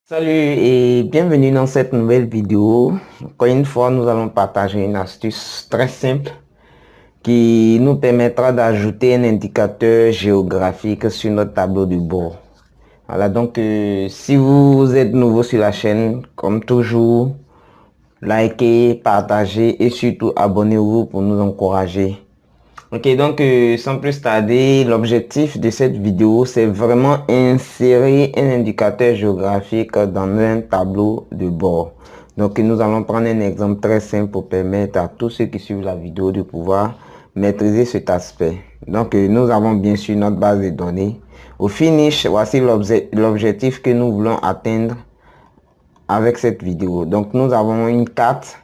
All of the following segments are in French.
Salut et bienvenue dans cette nouvelle vidéo. Encore une fois, nous allons partager une astuce très simple qui nous permettra d'ajouter un indicateur géographique sur notre tableau de bord. Voilà, donc si vous êtes nouveau sur la chaîne, comme toujours, likez, partagez et surtout abonnez-vous pour nous encourager. Ok, donc sans plus tarder, l'objectif de cette vidéo, c'est vraiment insérer un indicateur géographique dans un tableau de bord. Donc nous allons prendre un exemple très simple pour permettre à tous ceux qui suivent la vidéo de pouvoir maîtriser cet aspect. Donc nous avons bien sûr notre base de données. Au finish, voici l'objectif que nous voulons atteindre avec cette vidéo. Donc nous avons une carte.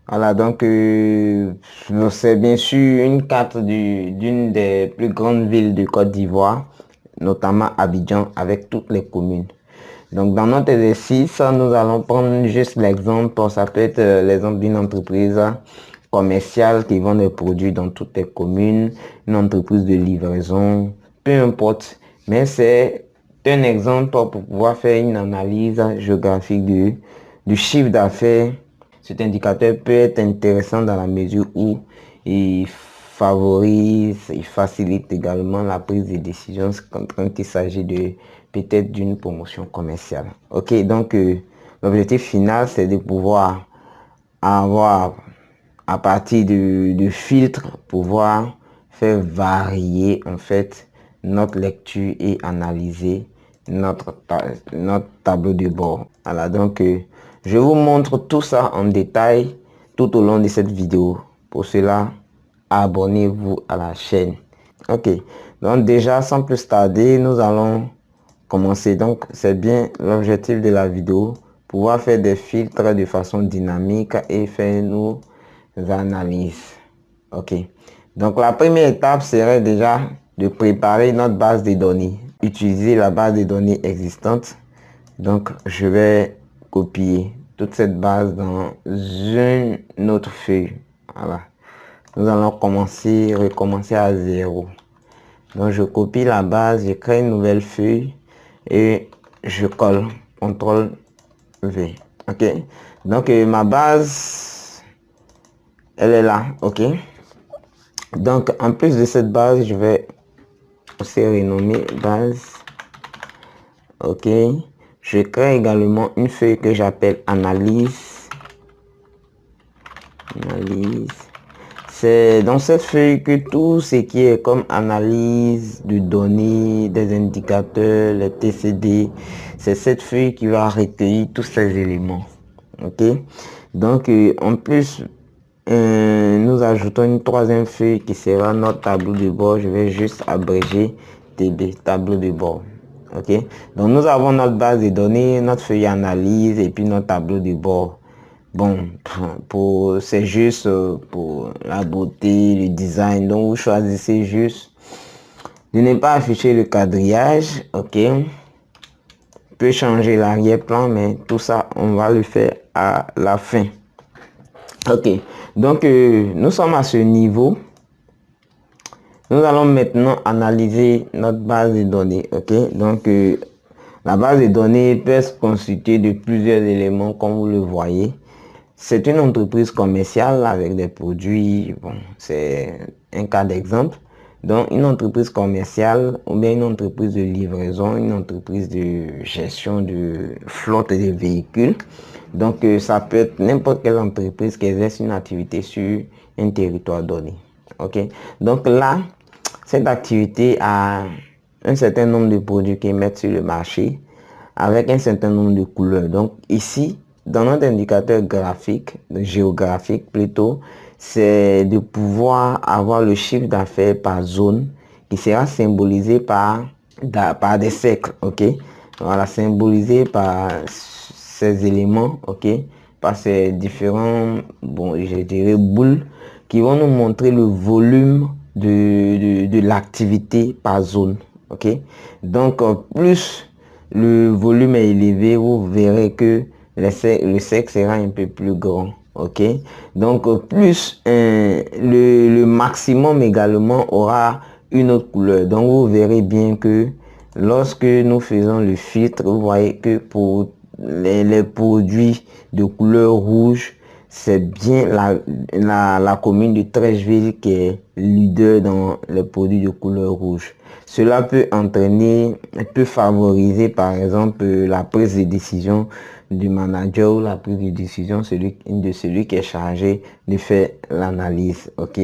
Voilà, donc c'est bien sûr une carte d'une des plus grandes villes de Côte d'Ivoire, notamment Abidjan, avec toutes les communes. Donc dans notre exercice, nous allons prendre juste l'exemple, ça peut être l'exemple d'une entreprise commerciale qui vend des produits dans toutes les communes, une entreprise de livraison, peu importe. Mais c'est un exemple pour pouvoir faire une analyse géographique du chiffre d'affaires. Cet indicateur peut être intéressant dans la mesure où il favorise, il facilite également la prise de décision quand il s'agit de peut-être d'une promotion commerciale. Ok, donc l'objectif final, c'est de pouvoir avoir à partir de filtres, pouvoir faire varier en fait notre lecture et analyser notre tableau de bord. Voilà, donc je vous montre tout ça en détail tout au long de cette vidéo. Pour cela, abonnez-vous à la chaîne. Ok, donc déjà sans plus tarder, nous allons commencer. Donc c'est bien l'objectif de la vidéo, pouvoir faire des filtres de façon dynamique et faire nos analyses. Ok, donc la première étape serait déjà de préparer notre base de données, utiliser la base de données existante. Donc je vais copier toute cette base dans une autre feuille. Voilà, nous allons recommencer à zéro. Donc je copie la base, je crée une nouvelle feuille et je colle, CTRL V. Ok, donc ma base, elle est là. Ok, donc en plus de cette base, je vais aussi renommer base. Ok, je crée également une feuille que j'appelle analyse. C'est dans cette feuille que tout ce qui est comme analyse de données, des indicateurs, les TCD, c'est cette feuille qui va recueillir tous ces éléments. Ok, donc en plus, nous ajoutons une troisième feuille qui sera notre tableau de bord. Je vais juste abréger TB, tableau de bord. Ok, donc nous avons notre base de données, notre feuille analyse et puis notre tableau de bord. Bon, c'est juste pour la beauté, le design. Donc, vous choisissez juste de ne pas afficher le quadrillage. Ok. On peut changer l'arrière-plan, mais tout ça, on va le faire à la fin. Ok. Donc, nous sommes à ce niveau. Nous allons maintenant analyser notre base de données. Ok. Donc, la base de données peut se constituer de plusieurs éléments, comme vous le voyez. C'est une entreprise commerciale avec des produits, bon, c'est un cas d'exemple. Donc, une entreprise commerciale ou bien une entreprise de livraison, une entreprise de gestion de flotte de véhicules. Donc, ça peut être n'importe quelle entreprise qui exerce une activité sur un territoire donné. Ok. Donc là, cette activité a un certain nombre de produits qui mettent sur le marché avec un certain nombre de couleurs. Donc ici, dans notre indicateur graphique, géographique plutôt, c'est de pouvoir avoir le chiffre d'affaires par zone qui sera symbolisé par des cercles. Ok, voilà, symbolisé par ces éléments. Ok, par ces différents, bon, je dirais boules qui vont nous montrer le volume de l'activité par zone. Ok, donc plus le volume est élevé, vous verrez que le cercle sera un peu plus grand. Ok, donc plus le maximum également aura une autre couleur. Donc vous verrez bien que lorsque nous faisons le filtre, vous voyez que pour les produits de couleur rouge, c'est bien la commune de Treichville qui est leader dans les produits de couleur rouge. Cela peut entraîner, peut favoriser par exemple la prise de décision du manager ou la prise de décision de celui qui est chargé de faire l'analyse. Ok,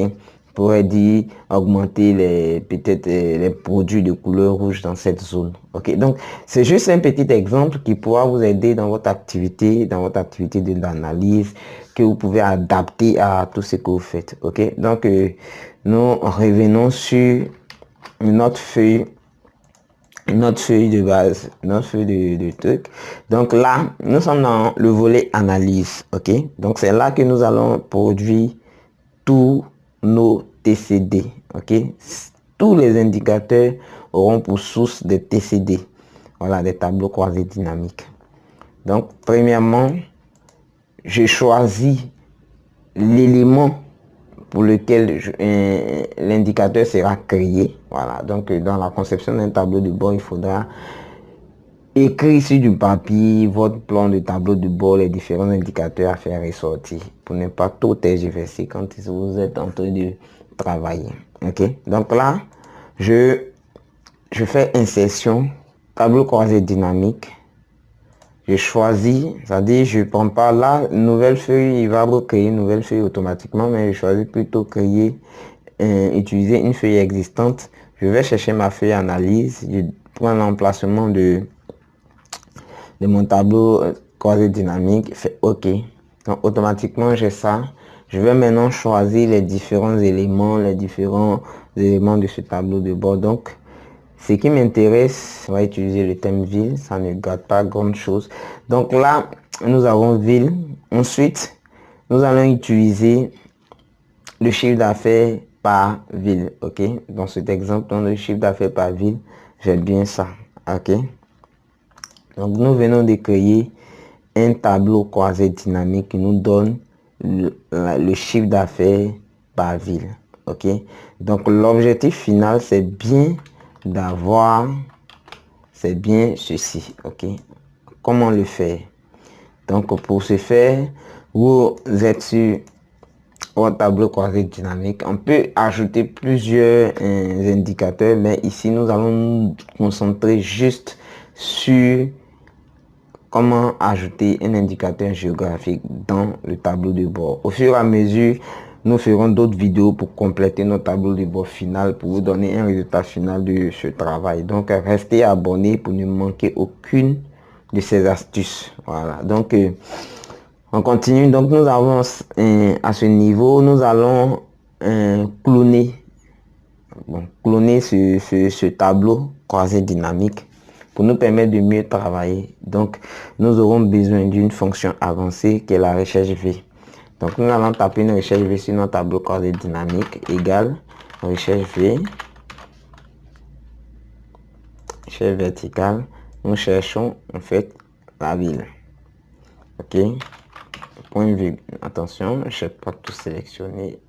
pourrait dire augmenter peut-être les produits de couleur rouge dans cette zone. Ok, donc c'est juste un petit exemple qui pourra vous aider dans votre activité de l'analyse, que vous pouvez adapter à tout ce que vous faites. Ok, donc nous revenons sur notre feuille de base, notre feuille de truc. Donc là, nous sommes dans le volet analyse. Ok, donc c'est là que nous allons produire tous nos TCD. Ok, tous les indicateurs auront pour source des TCD. Voilà, des tableaux croisés dynamiques. Donc premièrement, je choisis l'élément pour lequel l'indicateur sera créé. Voilà, donc dans la conception d'un tableau de bord, il faudra écrire sur du papier votre plan de tableau de bord, les différents indicateurs à faire ressortir pour ne pas tout tergiverser quand vous êtes en train de travailler. Ok, donc là, je fais insertion, tableau croisé dynamique. Je choisis, c'est-à-dire je prends pas la nouvelle feuille, il va créer une nouvelle feuille automatiquement, mais je choisis plutôt créer, utiliser une feuille existante. Je vais chercher ma feuille analyse, je prends l'emplacement de mon tableau croisé dynamique, fait OK. Donc automatiquement j'ai ça. Je vais maintenant choisir les différents éléments de ce tableau de bord. Donc ce qui m'intéresse, on va utiliser le thème ville, ça ne gâte pas grand chose. Donc là, nous avons ville. Ensuite, nous allons utiliser le chiffre d'affaires par ville. Ok, dans cet exemple, dans le chiffre d'affaires par ville, j'ai bien ça. Ok, donc nous venons de créer un tableau croisé dynamique qui nous donne le chiffre d'affaires par ville. Ok, donc l'objectif final, c'est bien ceci. Ok, comment le faire? Donc pour ce faire, vous êtes sur votre tableau croisé dynamique. On peut ajouter plusieurs indicateurs, mais ici nous allons nous concentrer juste sur comment ajouter un indicateur géographique dans le tableau de bord. Au fur et à mesure, nous ferons d'autres vidéos pour compléter notre tableau de bord final, pour vous donner un résultat final de ce travail. Donc restez abonnés pour ne manquer aucune de ces astuces. Voilà, donc on continue. Donc nous avons à ce niveau, nous allons cloner ce tableau croisé dynamique pour nous permettre de mieux travailler. Donc nous aurons besoin d'une fonction avancée qui est la recherche V. Donc nous allons taper une recherche V sur notre tableau croisé dynamique égale recherche V, recherche verticale. Nous cherchons en fait la ville. Ok, point virgule, attention, je n'ai pas tout sélectionné.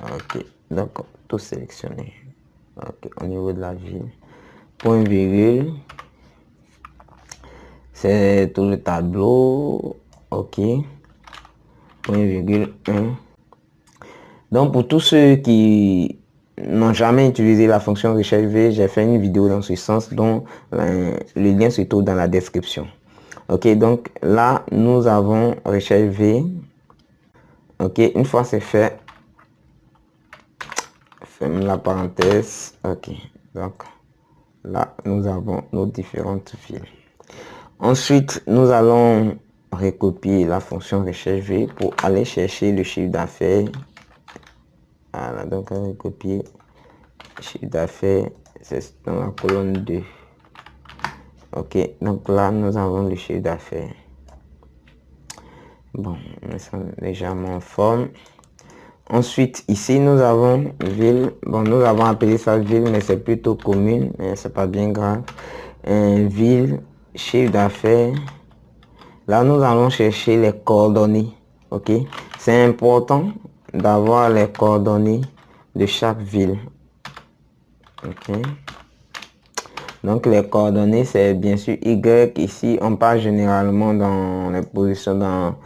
Ok, donc tout sélectionné. Ok, au niveau de la ville, point virgule, c'est tout le tableau. Ok, point virgule 1. Donc pour tous ceux qui n'ont jamais utilisé la fonction recherche V, j'ai fait une vidéo dans ce sens, dont le lien se trouve dans la description. Ok, donc là nous avons recherche V. Ok, une fois c'est fait, ferme la parenthèse. Ok, donc là nous avons nos différentes villes. Ensuite nous allons recopier la fonction recherche V pour aller chercher le chiffre d'affaires. Voilà, donc on va recopier chiffre d'affaires, c'est dans la colonne 2. Ok, donc là nous avons le chiffre d'affaires. Bon, nous sommes légèrement en forme. Ensuite ici nous avons ville. Bon, nous avons appelé ça ville, mais c'est plutôt commune, mais c'est pas bien grave. Ville, chiffre d'affaires. Là nous allons chercher les coordonnées. Ok, c'est important d'avoir les coordonnées de chaque ville. Ok, Donc les coordonnées, c'est bien sûr Y. Ici, on parle généralement dans les positions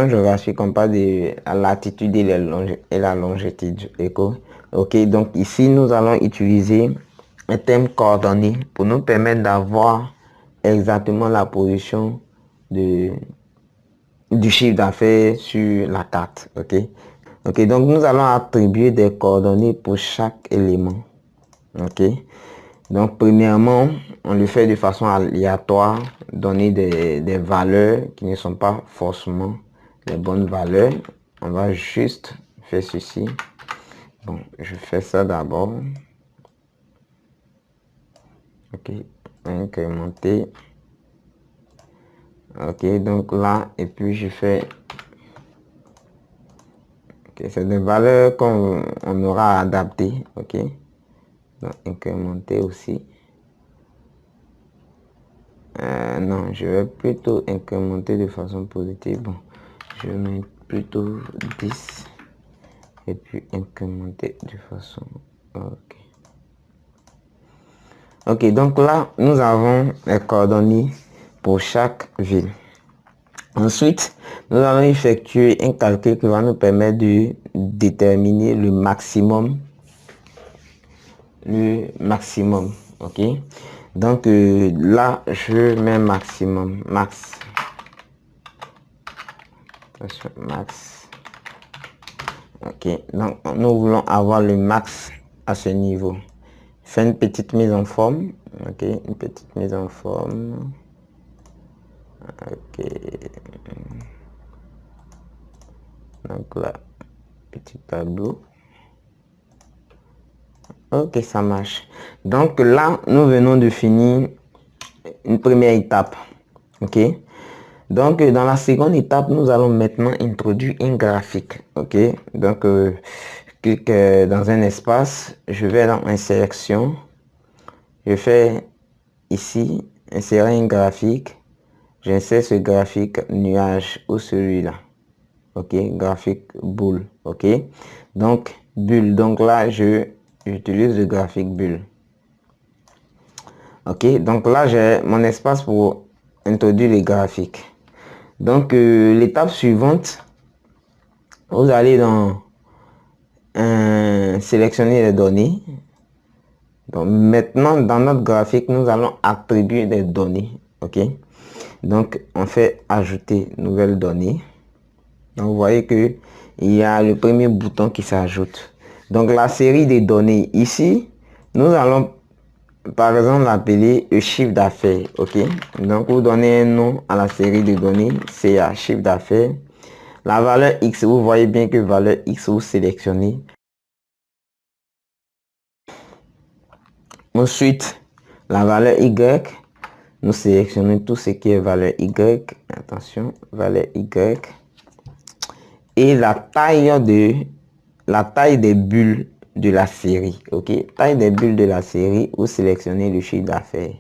géographiques, on parle de la latitude et la longitude. Ok, donc ici, nous allons utiliser un terme coordonnées pour nous permettre d'avoir exactement la position du chiffre d'affaires sur la carte. Ok, donc nous allons attribuer des coordonnées pour chaque élément. Ok, donc premièrement, on le fait de façon aléatoire, donner des valeurs qui ne sont pas forcément les bonnes valeurs. On va juste faire ceci. Bon, je fais ça d'abord. Ok, incrémenter. Ok, donc là, et puis je fais... Ok, c'est des valeurs qu'on aura adaptées. Ok, donc incrémenter aussi. Non, je vais plutôt incrémenter de façon positive. Bon, je mets plutôt 10 et puis incrémenter de façon... Ok. Ok, donc là, nous avons les coordonnées pour chaque ville. Ensuite, nous allons effectuer un calcul qui va nous permettre de déterminer le maximum. Ok. Donc là, je mets maximum, max. Max. Ok, donc nous voulons avoir le max à ce niveau. Fais une petite mise en forme. Ok, une petite mise en forme. Ok. Donc là, petit tableau. Ok, ça marche. Donc là, nous venons de finir une première étape. Ok. Donc dans la seconde étape, nous allons maintenant introduire un graphique. Ok. Donc clique dans un espace. Je vais dans insertion. Je fais ici insérer un graphique. J'insère ce graphique nuage ou celui-là. Ok, graphique boule. Ok, donc bulle. Donc là, j'utilise le graphique bulle. Ok, donc là, j'ai mon espace pour introduire les graphiques. Donc l'étape suivante, vous allez dans sélectionner les données. Donc maintenant, dans notre graphique, nous allons attribuer des données. Ok, donc on fait ajouter nouvelles données. Donc vous voyez que il y a le premier bouton qui s'ajoute. Donc la série des données ici, nous allons par exemple l'appeler le chiffre d'affaires. Ok, donc vous donnez un nom à la série de données, c'est un chiffre d'affaires. La valeur X, vous voyez bien que valeur X vous sélectionnez. Ensuite, la valeur Y, nous sélectionnons tout ce qui est valeur Y. Attention, valeur Y. Et la taille des bulles de la série. Ok, taille des bulles de la série, vous sélectionnez le chiffre d'affaires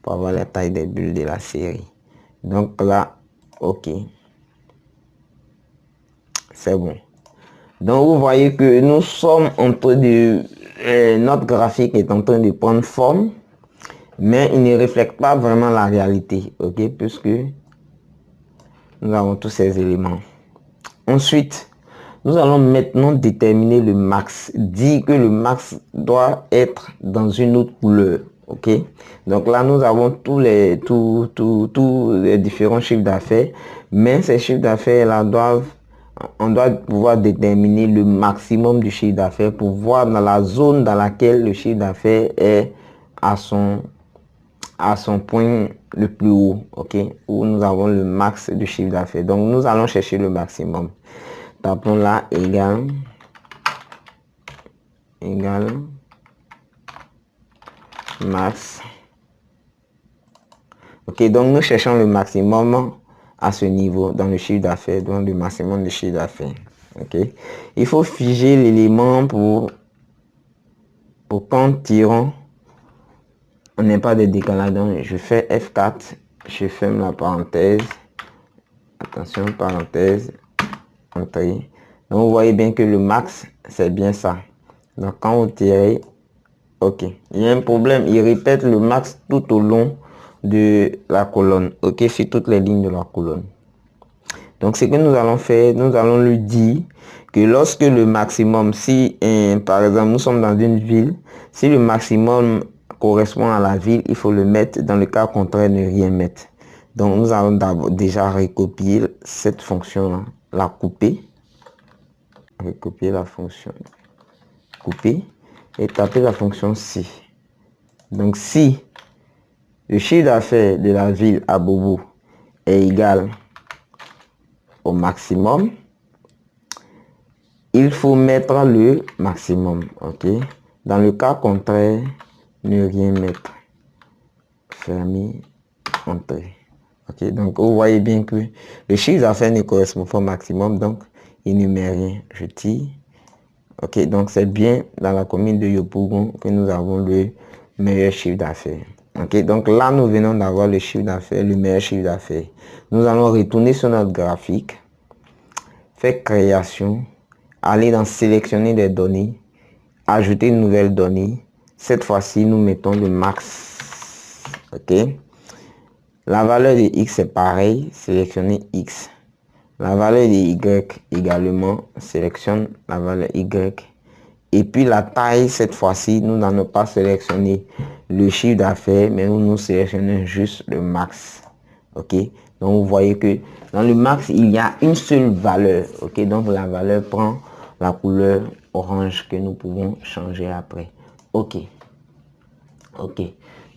pour avoir la taille des bulles de la série. Donc là, ok, c'est bon. Donc vous voyez que nous sommes en train de notre graphique est en train de prendre forme, mais il ne reflète pas vraiment la réalité. Ok, puisque nous avons tous ces éléments. Ensuite, nous allons maintenant déterminer le max. Dire que le max doit être dans une autre couleur. Ok. Donc là, nous avons tous les différents chiffres d'affaires. Mais ces chiffres d'affaires là on doit pouvoir déterminer le maximum du chiffre d'affaires pour voir dans la zone dans laquelle le chiffre d'affaires est à son point le plus haut. Ok. Où nous avons le max du chiffre d'affaires. Donc nous allons chercher le maximum. Tapons là égal max. Ok, donc nous cherchons le maximum à ce niveau dans le chiffre d'affaires, donc le maximum de chiffre d'affaires. Ok, il faut figer l'élément pour qu'en tirant on n'ait pas de décalage. Donc je fais F4, je ferme la parenthèse. Attention, parenthèse, entrée. Donc vous voyez bien que le max c'est bien ça. Donc quand vous tirez, Ok, il y a un problème, il répète le max tout au long de la colonne, ok, sur toutes les lignes de la colonne. Donc ce que nous allons faire, nous allons lui dire que lorsque le maximum, si par exemple nous sommes dans une ville, si le maximum correspond à la ville, il faut le mettre, dans le cas contraire, ne rien mettre. Donc nous allons déjà recopier cette fonction-là, la couper, recopier la fonction, couper et taper la fonction si. Donc si le chiffre d'affaires de la ville à Bobo est égal au maximum, il faut mettre le maximum, ok. Dans le cas contraire, ne rien mettre. Fermer, entrer. Ok, donc vous voyez bien que le chiffre d'affaires ne correspond pas au maximum, donc il ne met rien. Je tire. Ok, donc c'est bien dans la commune de Yopougon que nous avons le meilleur chiffre d'affaires. Ok, donc là nous venons d'avoir le chiffre d'affaires, le meilleur chiffre d'affaires. Nous allons retourner sur notre graphique, faire création, aller dans sélectionner des données, ajouter une nouvelle donnée. Cette fois-ci, nous mettons le max. Ok. La valeur de x est pareil, sélectionner x. La valeur de y également, sélectionne la valeur y. Et puis la taille, cette fois-ci, nous n'allons pas sélectionner le chiffre d'affaires, mais nous sélectionnons juste le max. Ok. Donc vous voyez que dans le max, il y a une seule valeur. Ok. Donc la valeur prend la couleur orange que nous pouvons changer après. Ok. Ok.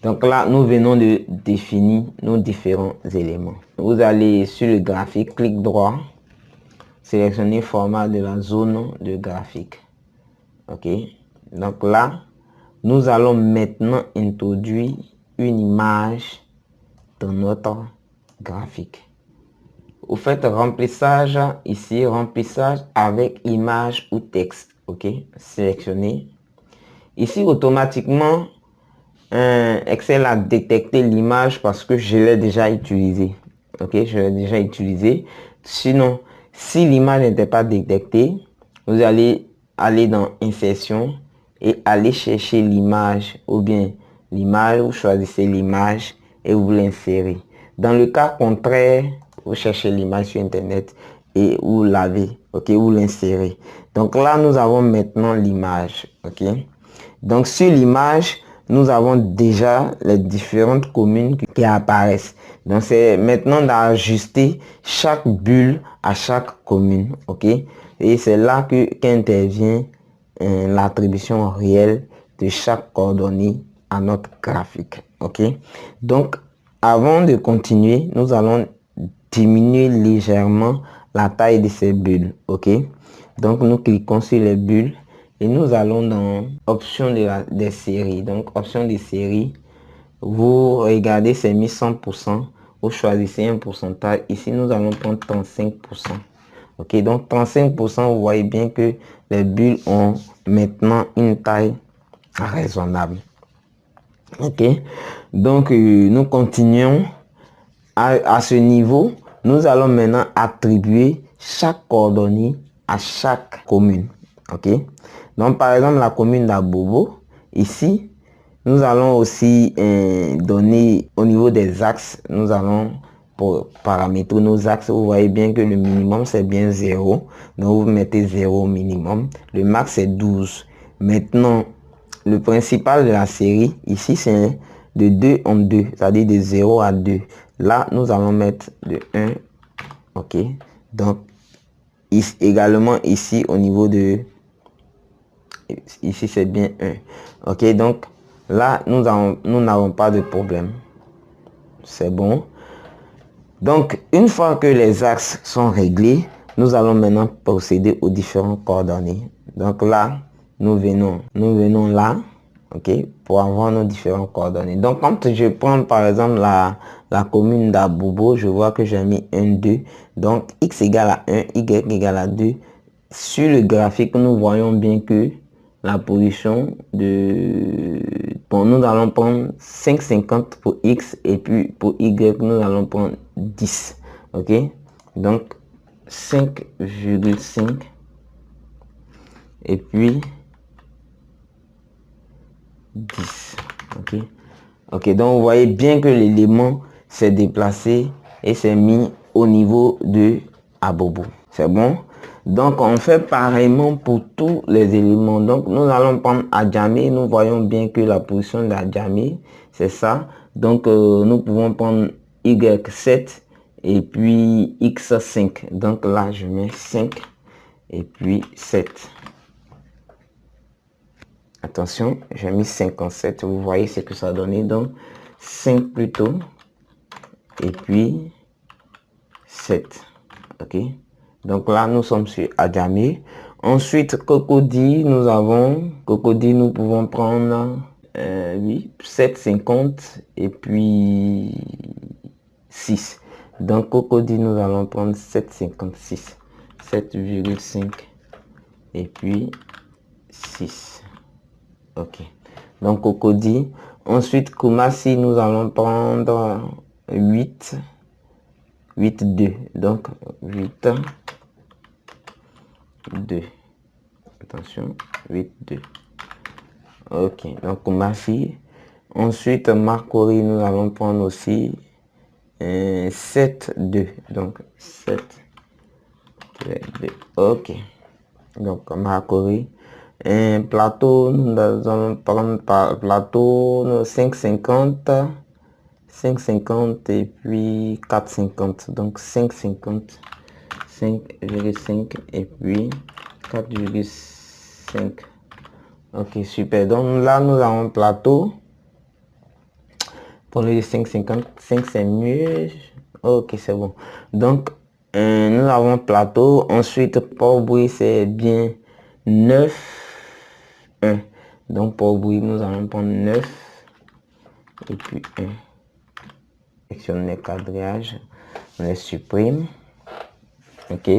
Donc là, nous venons de définir nos différents éléments. Vous allez sur le graphique, clic droit, sélectionnez format de la zone de graphique. Ok. Donc là, nous allons maintenant introduire une image dans notre graphique. Vous faites remplissage ici, remplissage avec image ou texte. Ok. Sélectionnez. Ici, automatiquement, Excel a détecté l'image parce que je l'ai déjà utilisé. Ok, je l'ai déjà utilisé. Sinon, si l'image n'était pas détectée, vous allez aller dans insertion et aller chercher l'image, ou bien l'image, vous choisissez l'image et vous l'insérez. Dans le cas contraire, vous cherchez l'image sur internet et vous l'avez, ok, vous l'insérez. Donc là, nous avons maintenant l'image, ok. Donc sur l'image, nous avons déjà les différentes communes qui apparaissent. Donc c'est maintenant d'ajuster chaque bulle à chaque commune, ok. Et c'est là qu'intervient l'attribution réelle de chaque coordonnée à notre graphique, ok. Donc avant de continuer, nous allons diminuer légèrement la taille de ces bulles, ok. Donc nous cliquons sur les bulles et nous allons dans option des séries. Donc option des séries, vous regardez, c'est mis 100%, vous choisissez un pourcentage. Ici nous allons prendre 35%. Ok, donc 35%, vous voyez bien que les bulles ont maintenant une taille raisonnable. Ok, donc nous continuons à ce niveau. Nous allons maintenant attribuer chaque coordonnée à chaque commune. Ok, donc par exemple la commune d'Abobo, ici nous allons aussi donner au niveau des axes, nous allons pour paramétrer nos axes. Vous voyez bien que le minimum c'est bien 0, donc vous mettez 0 minimum, le max c'est 12. Maintenant le principal de la série ici c'est de 2 en 2, c'est-à-dire de 0 à 2. Là nous allons mettre de 1, ok. Donc également ici au niveau de ici c'est bien 1, ok. Donc là nous n'avons pas de problème, c'est bon. Donc une fois que les axes sont réglés, nous allons maintenant procéder aux différentes coordonnées. Donc là nous venons là, ok, pour avoir nos différentes coordonnées. Donc quand je prends par exemple la commune d'Abobo, je vois que j'ai mis 1, 2, donc x égale à 1, y égale à 2. Sur le graphique, nous voyons bien que la position de... Bon, nous allons prendre 5,50 pour x et puis pour y, nous allons prendre 10. Ok, donc 5,5 et puis 10. Ok. Ok, donc vous voyez bien que l'élément s'est déplacé et s'est mis au niveau de Abobo. C'est bon? Donc on fait pareillement pour tous les éléments. Donc nous allons prendre Adjamé. Nous voyons bien que la position d'Adjamé, c'est ça. Donc nous pouvons prendre Y7 et puis X5. Donc là je mets 5 et puis 7. Attention, j'ai mis 57. Vous voyez ce que ça a donné. Donc 5 plutôt. Et puis 7. Ok. Donc là, nous sommes sur Adjamé. Ensuite, Cocody, nous avons... Cocody, nous pouvons prendre... oui, 7,50 et puis 6. Donc, Cocody, nous allons prendre 7,56. 7,5 et puis 6. Ok. Donc, Cocody. Ensuite, Kumasi, nous allons prendre 8. 8, 2. Donc, 8, 2. Attention, 8, 2. Ok, donc Kumasi. Ensuite, Marcory, nous allons prendre aussi 7, 2. Donc, 7, 2. Ok. Donc, Marcory. Un plateau, nous allons prendre par plateau 5,50. 5,50 et puis 4,50. Donc, 5,50. 5,5 et puis 4,5. Ok, super. Donc là, nous avons un plateau. Pour les 5,50. 5, c'est mieux. Ok, c'est bon. Donc, nous avons un plateau. Ensuite, Port-Bouilly, c'est bien 9, 1. Donc, Port-Bouilly, nous allons prendre 9 et puis 1. Sélectionner quadrillage. On les supprime. Ok,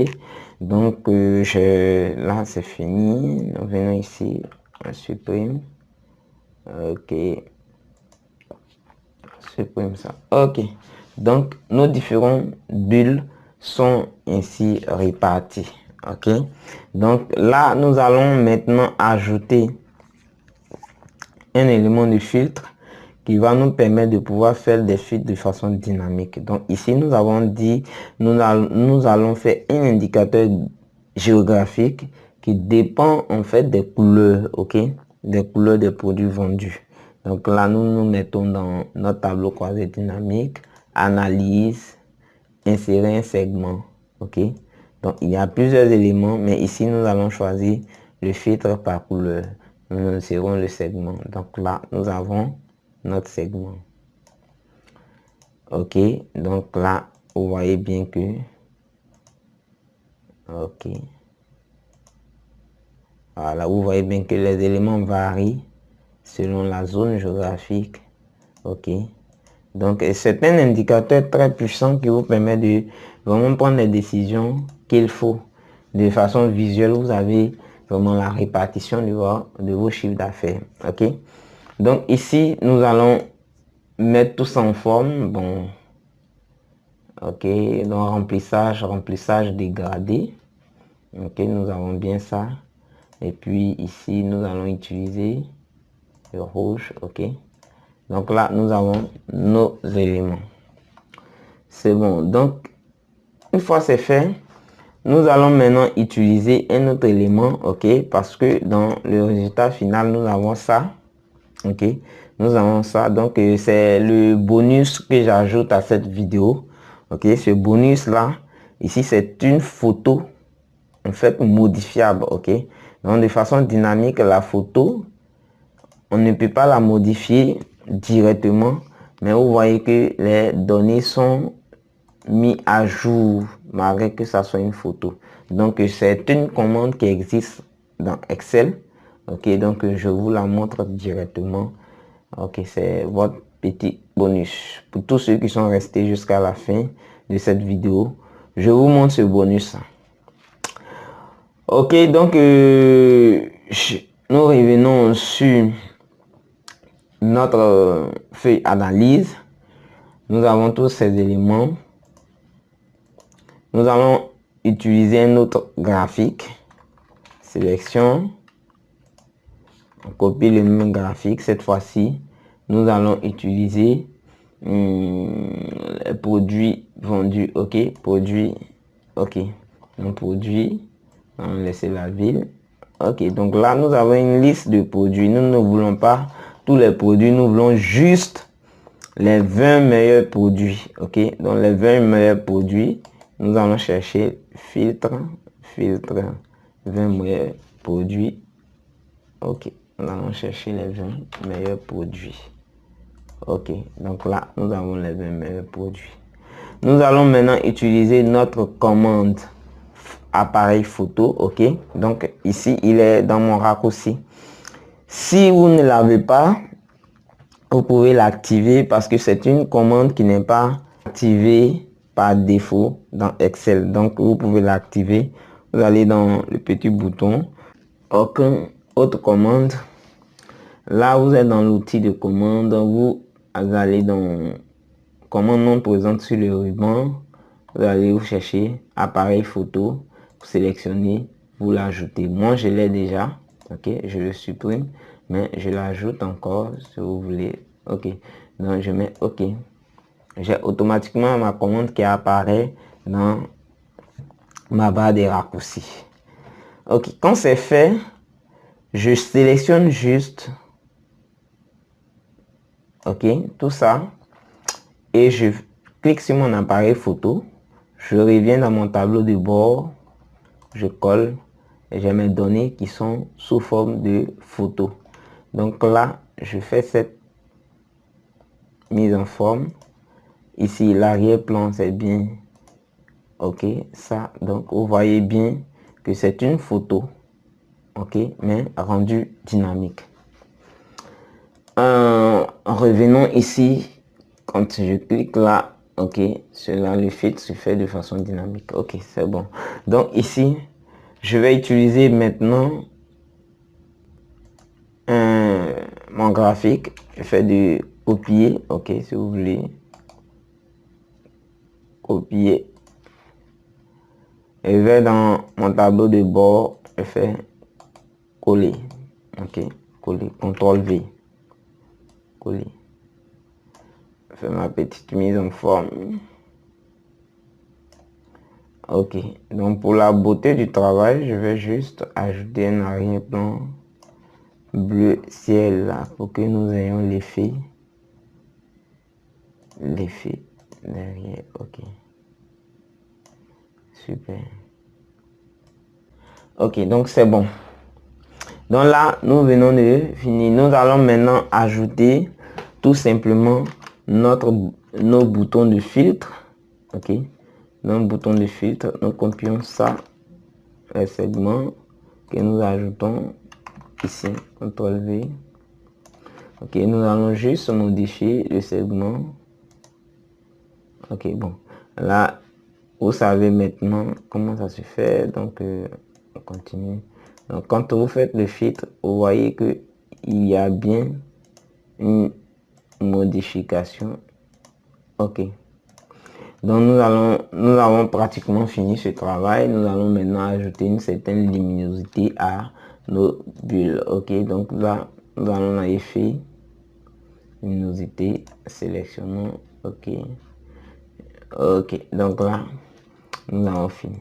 donc là c'est fini. Nous venons ici, on supprime. Ok, supprime ça. Ok, donc nos différents bulles sont ainsi répartis. Ok, donc là nous allons maintenant ajouter un élément de filtre qui va nous permettre de pouvoir faire des filtres de façon dynamique. Donc ici nous avons dit nous allons faire un indicateur géographique qui dépend en fait des couleurs, ok, des couleurs des produits vendus. Donc là nous nous mettons dans notre tableau croisé dynamique, analyse, insérer un segment, ok. Donc il y a plusieurs éléments, mais ici nous allons choisir le filtre par couleur. Nous insérons le segment. Donc là nous avons notre segment. Ok, donc là vous voyez bien que ok, voilà, vous voyez bien que les éléments varient selon la zone géographique. Ok, donc c'est un indicateur très puissant qui vous permet de vraiment prendre les décisions qu'il faut de façon visuelle. Vous avez vraiment la répartition de vos chiffres d'affaires. Ok, donc ici nous allons mettre tout ça en forme. Bon, ok, donc remplissage dégradé. Ok, nous avons bien ça. Et puis ici nous allons utiliser le rouge. Ok, donc là nous avons nos éléments. C'est bon. Donc une fois c'est fait, nous allons maintenant utiliser un autre élément. Ok, parce que dans le résultat final nous avons ça. Ok, nous avons ça. Donc c'est le bonus que j'ajoute à cette vidéo. Ok, ce bonus là ici c'est une photo en fait modifiable. Ok, donc de façon dynamique, la photo on ne peut pas la modifier directement, mais vous voyez que les données sont mises à jour malgré que ça soit une photo. Donc c'est une commande qui existe dans Excel. Ok, donc je vous la montre directement. Ok, c'est votre petit bonus. Pour tous ceux qui sont restés jusqu'à la fin de cette vidéo, je vous montre ce bonus. Ok, donc nous revenons sur notre feuille analyse. Nous avons tous ces éléments. Nous allons utiliser un autre graphique. Sélection. On copie le même graphique. Cette fois-ci, nous allons utiliser les produits vendus. OK, produits. OK, donc produits. On va laisser la ville. OK, donc là, nous avons une liste de produits. Nous ne voulons pas tous les produits. Nous voulons juste les 20 meilleurs produits. OK, donc les 20 meilleurs produits, nous allons chercher filtre, 20 meilleurs produits. OK, nous allons chercher les 20 meilleurs produits. OK, donc là, nous avons les 20 meilleurs produits. Nous allons maintenant utiliser notre commande appareil photo. OK, donc ici, il est dans mon raccourci. Si vous ne l'avez pas, vous pouvez l'activer parce que c'est une commande qui n'est pas activée par défaut dans Excel. Donc, vous pouvez l'activer. Vous allez dans le petit bouton aucune autre commande. Là, vous êtes dans l'outil de commande. Vous allez dans commande non présente sur le ruban. Vous allez vous chercher appareil photo. Vous sélectionnez, vous l'ajoutez. Moi, je l'ai déjà. OK, je le supprime, mais je l'ajoute encore si vous voulez. OK, donc je mets OK. J'ai automatiquement ma commande qui apparaît dans ma barre des raccourcis. OK, quand c'est fait, je sélectionne juste OK, tout ça et je clique sur mon appareil photo. Je reviens dans mon tableau de bord, je colle et j'ai mes données qui sont sous forme de photo. Donc là, je fais cette mise en forme. Ici, l'arrière-plan, c'est bien. OK, ça, donc vous voyez bien que c'est une photo. OK, mais rendue dynamique. Revenons ici. Quand je clique là, OK, cela, le filtre se fait de façon dynamique. OK, c'est bon. Donc ici, je vais utiliser maintenant mon graphique. Je fais du copier. OK, si vous voulez. Copier. Et je vais dans mon tableau de bord. Je fais coller. OK, coller. CTRL V. Coller. Je fais ma petite mise en forme. OK, donc pour la beauté du travail, je vais juste ajouter un arrière-plan bleu ciel là pour que nous ayons l'effet derrière. OK, super. OK, donc c'est bon. Donc là, nous venons de finir. Nous allons maintenant ajouter tout simplement nos boutons de filtre. OK, nos boutons de filtre, nous copions ça, les segments que nous ajoutons ici, CTRL V. OK, nous allons juste modifier le segment. OK, bon, là vous savez maintenant comment ça se fait. Donc on continue. Donc quand vous faites le filtre, vous voyez que il y a bien une modification. OK, donc nous avons pratiquement fini ce travail. Nous allons maintenant ajouter une certaine luminosité à nos bulles. OK, donc là nous allons dans effet, luminosité, sélectionnons. OK, OK, donc là nous avons fini.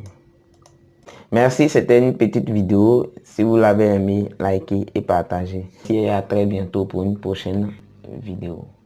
Merci, c'était une petite vidéo. Si vous l'avez aimé, likez et partagez. Et à très bientôt pour une prochaine vidéo.